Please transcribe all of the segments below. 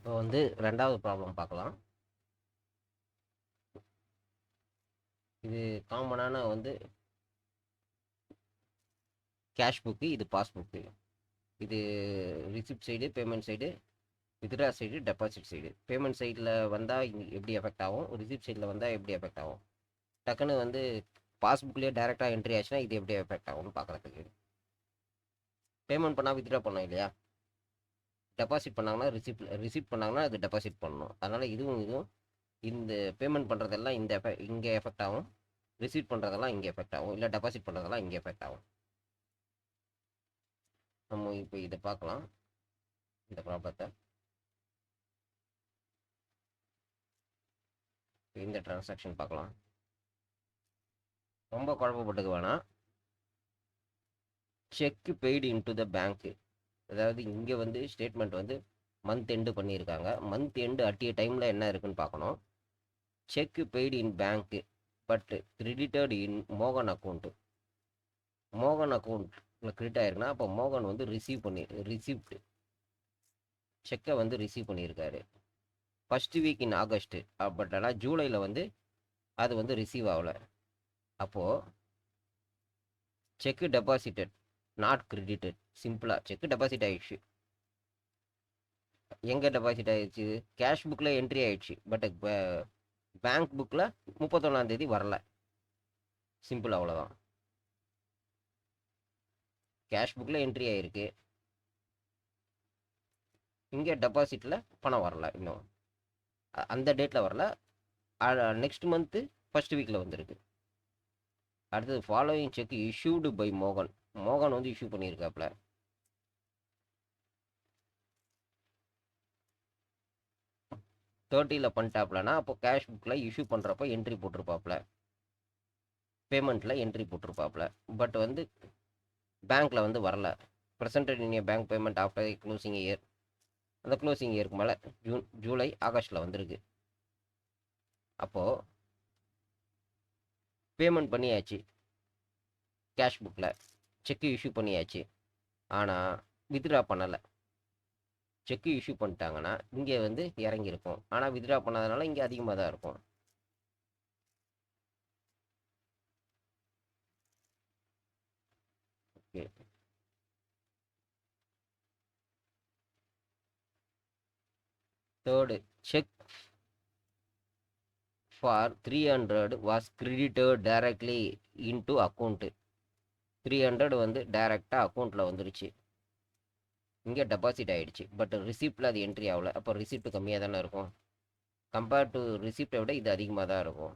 இப்போ வந்து ரெண்டாவது ப்ராப்ளம் பார்க்கலாம். இது காமனான வந்து கேஷ் புக்கு, இது பாஸ் புக்கு. இது receipt side, payment side, withdraw side, deposit side. Payment சைடில் வந்தால் எப்படி எஃபெக்ட் ஆகும், ரிசிப்ட் சைடில் வந்தால் எப்படி எஃபெக்ட் ஆகும், டக்குன்னு வந்து பாஸ்புக்லேயே டேரெக்டாக என்ட்ரி ஆச்சுன்னா இது எப்படி எஃபெக்ட் ஆகும்னு பார்க்குறதுக்கு. பேமெண்ட் பண்ணால் வித்ட்ரா பண்ணோம் இல்லையா, டெபாசிட் பண்ணாங்கன்னா ரிசிப்ட் பண்ணாங்கன்னா அது டெபாசிட் பண்ணணும். அதனால் இதுவும் இந்த பேமெண்ட் பண்ணுறதெல்லாம் இங்கே எஃபெக்ட் ஆகும், ரிசீட் பண்ணுறதெல்லாம் இங்கே எஃபெக்ட் ஆகும், இல்லை டெபாசிட் பண்ணுறதெல்லாம் இங்கே எஃபெக்ட் ஆகும். நம்ம இப்போ இதை பார்க்கலாம், இந்த ப்ராப்ளத்தை. இந்த டிரான்சாக்ஷன் பார்க்கலாம். ரொம்ப குழப்பப்பட்டுக்க வேணாம். செக் பெய்டு இன்டு த பேங்க்கு, அதாவது இங்கே வந்து ஸ்டேட்மெண்ட் வந்து மந்த் எண்டு பண்ணியிருக்காங்க. மந்த் எண்டு அட்டிய டைமில் என்ன இருக்குன்னு பார்க்கணும். Check paid in bank but credited இன் மோகன் அக்கௌண்ட்டு. மோகன் அக்கௌண்ட்டில் கிரெடிட் ஆயிருக்குன்னா அப்போ மோகன் வந்து ரிசீவ்டு செக்கை வந்து ரிசீவ் பண்ணியிருக்காரு first week in August. But ஆனால் ஜூலையில் வந்து அது வந்து ரிசீவ் ஆகலை. அப்போது செக்கு டெபாசிட்டட் நாட் கிரெடிட்டட். சிம்பிளாக செக்கு டெபாசிட் ஆகிடுச்சு. எங்கே டெபாசிட் ஆகிடுச்சு? கேஷ் புக்கில் என்ட்ரி ஆகிடுச்சு, பட் பேங்க் புக்கில் 31 வரல. சிம்பிள், அவ்வளோதான். கேஷ் புக்கில் என்ட்ரி ஆகிருக்கு, இங்கே டெபாசிட்டில் பணம் வரல. இன்னும் அந்த டேட்டில் வரல. நெக்ஸ்ட் மந்த்து ஃபர்ஸ்ட் வீக்கில் வந்திருக்கு. அடுத்தது ஃபாலோயிங் செக் இஷ்யூடு பை மோகன். மோகன் வந்து இஷ்யூ பண்ணியிருக்காப்புல. தேர்ட்டியில் பண்ணிட்டாப்லனா அப்போ கேஷ் புக்கில் இஷ்யூ பண்ணுறப்ப என்ட்ரி போட்டிருப்பாப்புல, பேமெண்ட்டில் என்ட்ரி போட்டிருப்பாப்புல. பட் வந்து பேங்க்கில் வந்து வரல. Presented in a bank payment after closing year. அந்த க்ளோசிங் இயருக்கு மேலே ஜூலை ஆகஸ்ட்டில் வந்திருக்கு. அப்போது பேமெண்ட் பண்ணியாச்சு, கேஷ் புக்கில் செக்கு இஷ்யூ பண்ணியாச்சு, ஆனால் வித்ட்ரா பண்ணலை. செக்கு இஷ்யூ பண்ணிட்டாங்கன்னா இங்கே வந்து இறங்கியிருக்கும், ஆனால் வித்ட்ரா பண்ணாதனால இங்கே அதிகமாக தான் இருக்கும். Okay, third check for 300 was credited directly into account. 300 வந்து டைரெக்டாக அக்கௌண்ட்டில் வந்துருச்சு, இங்கே டெபாசிட் ஆகிடுச்சு. பட் ரிசிப்டில் அது என்ட்ரி ஆகலை. அப்போ ரிசிப்ட் கம்மியாக தானே இருக்கும். கம்பேர்ட் டு ரிசிப்டை விட இது அதிகமாக தான் இருக்கும்.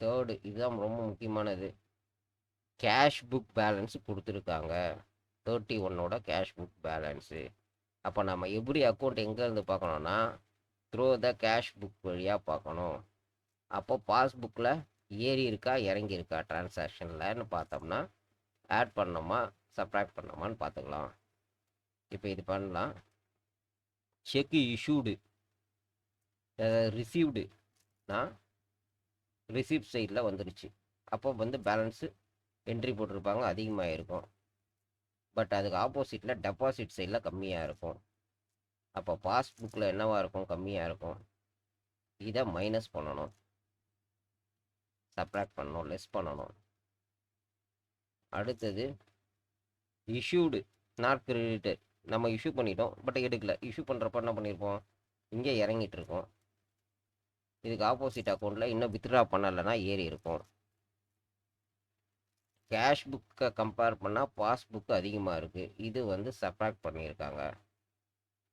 தேர்டு, இதுதான் ரொம்ப முக்கியமானது. கேஷ் புக் பேலன்ஸ் கொடுத்துருக்காங்க, 31 கேஷ் புக் பேலன்ஸு. அப்போ நம்ம எப்படி அக்கௌண்ட் எங்கேருந்து பார்க்கணுன்னா த்ரோ த கேஷ் புக் வழியாக பார்க்கணும். அப்போ பாஸ்புக்கில் ஏறி இருக்கா இறங்கி இருக்கா டிரான்சாக்ஷன்லன்னு பார்த்தோம்னா ஆட் பண்ணோமா சப்ராக்ட் பண்ணோமான்னு பார்த்துக்கலாம். இப்போ இது பண்ணலாம். செக்கு இஷ்யூடு ரிசீவ்டுனா ரிசீப்ட் சைடில் வந்துடுச்சு. அப்போ வந்து பேலன்ஸு என்ட்ரி போட்டிருப்பாங்க, அதிகமாக இருக்கும். பட் அதுக்கு ஆப்போசிட்டில் டெபாசிட் சைடில் கம்மியாக இருக்கும். அப்போ பாஸ்புக்கில் என்னவாக இருக்கும்? கம்மியாக இருக்கும். இதை மைனஸ் பண்ணணும், சப்ராக்ட் பண்ணணும், லெஸ் பண்ணணும். அடுத்தது இஷ்யூடு நாட் கிரெடிட்டட். நம்ம இஷ்யூ பண்ணிட்டோம், பட் எடுக்கல. இஷ்யூ பண்ணுறப்ப என்ன பண்ணியிருப்போம்? இங்கே இறங்கிட்டு இருக்கோம். இதுக்கு ஆப்போசிட் அக்கௌண்ட்டில் இன்னும் வித்ட்ரா பண்ணலைன்னா ஏறி இருக்கும். கேஷ் புக்கை கம்பேர் பண்ணால் பாஸ்புக்கு அதிகமாக இருக்குது, இது வந்து சப்ராக்ட் பண்ணியிருக்காங்க.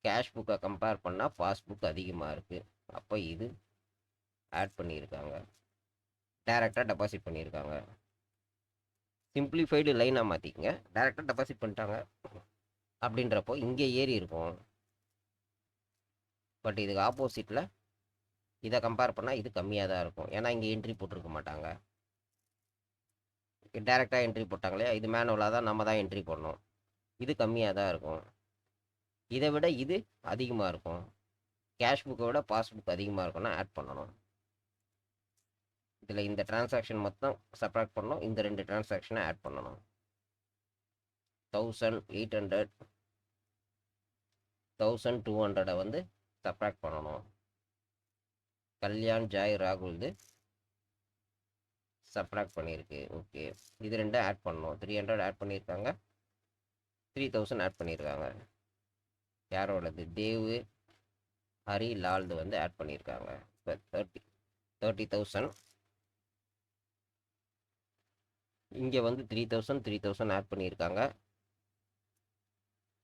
கேஷ் புக்கை கம்பேர் பண்ணால் பாஸ்புக் அதிகமாக இருக்குது, அப்போ இது ஆட் பண்ணியிருக்காங்க, டைரெக்டாக டெபாசிட் பண்ணியிருக்காங்க. சிம்பிளிஃபைடு லைனாக மாற்றிக்கங்க. டைரெக்டாக டெபாசிட் பண்ணிட்டாங்க அப்படின்றப்போ இங்கே ஏறி இருக்கும். பட் இதுக்கு ஆப்போசிட்டில் இதை கம்பேர் பண்ணால் இது கம்மியாக தான் இருக்கும், ஏன்னா இங்கே என்ட்ரி போட்டிருக்க மாட்டாங்க. டைரெக்டாக என்ட்ரி போட்டாங்களே, இது மேனுவலாக தான் நம்ம தான் என்ட்ரி பண்ணோம். இது கம்மியாக தான் இருக்கும். இதை விட இது அதிகமாக இருக்கும். கேஷ் புக்கை விட பாஸ்புக் அதிகமாக இருக்கும்னா ஆட் பண்ணணும். இதில் இந்த டிரான்சாக்ஷன் மொத்தம் சப்ராக்ட் பண்ணணும், இந்த 2 டிரான்சாக்ஷனை ஆட் பண்ணணும். 1800 1200 வந்து சப்ராக்ட் பண்ணணும். கல்யாண் ஜாய் ராகுல்து சப்ராக்ட் பண்ணியிருக்கு. ஓகே, இது ரெண்டும் ஆட் பண்ணணும். 300 ஆட் பண்ணியிருக்காங்க, 3000 ஆட் பண்ணியிருக்காங்க. யாரோடது? தேவு ஹரி லால்து வந்து ஆட் பண்ணியிருக்காங்க. இப்போ 30,000. இங்கே வந்து 3000 ஆட் பண்ணியிருக்காங்க.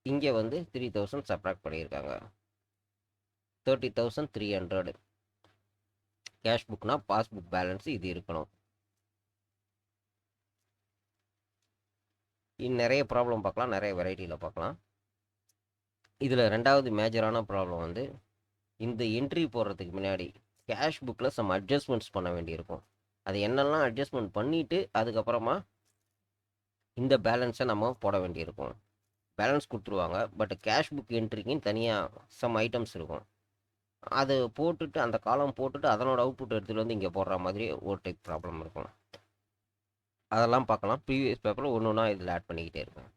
இங்கே வந்து 3000 சப்ராக்ட் பண்ணியிருக்காங்க. 30,300. கேஷ் புக்னா பாஸ்புக் பேலன்ஸ் இது இருக்கணும். இன்னும் நிறைய ப்ராப்ளம் பார்க்கலாம், நிறைய வெரைட்டியில் பார்க்கலாம். இதில் ரெண்டாவது மேஜரான ப்ராப்ளம் வந்து இந்த என்ட்ரி போடுறதுக்கு முன்னாடி கேஷ் புக்கில் சம் அட்ஜஸ்ட்மெண்ட்ஸ் பண்ண வேண்டியிருக்கும். அது என்னெல்லாம் அட்ஜஸ்ட்மெண்ட் பண்ணிவிட்டு அதுக்கப்புறமா இந்த பேலன்ஸை நம்ம போட வேண்டியிருக்கும். பேலன்ஸ் கொடுத்துருவாங்க, பட் கேஷ் புக் என்ட்ரிக்குன்னு தனியாக சம் ஐட்டம்ஸ் இருக்கும். அது போட்டுட்டு அந்த காலம் போட்டுட்டு அதனோட அவுட்புட் எடுத்துகிட்டு வந்து இங்கே போடுற மாதிரி ஒரு டைப் ப்ராப்ளம் இருக்கும். அதெல்லாம் பார்க்கலாம். ப்ரீவியஸ் பேப்பரில் ஒன்று ஒன்றா இதில் ஆட் பண்ணிக்கிட்டே இருக்கேன்.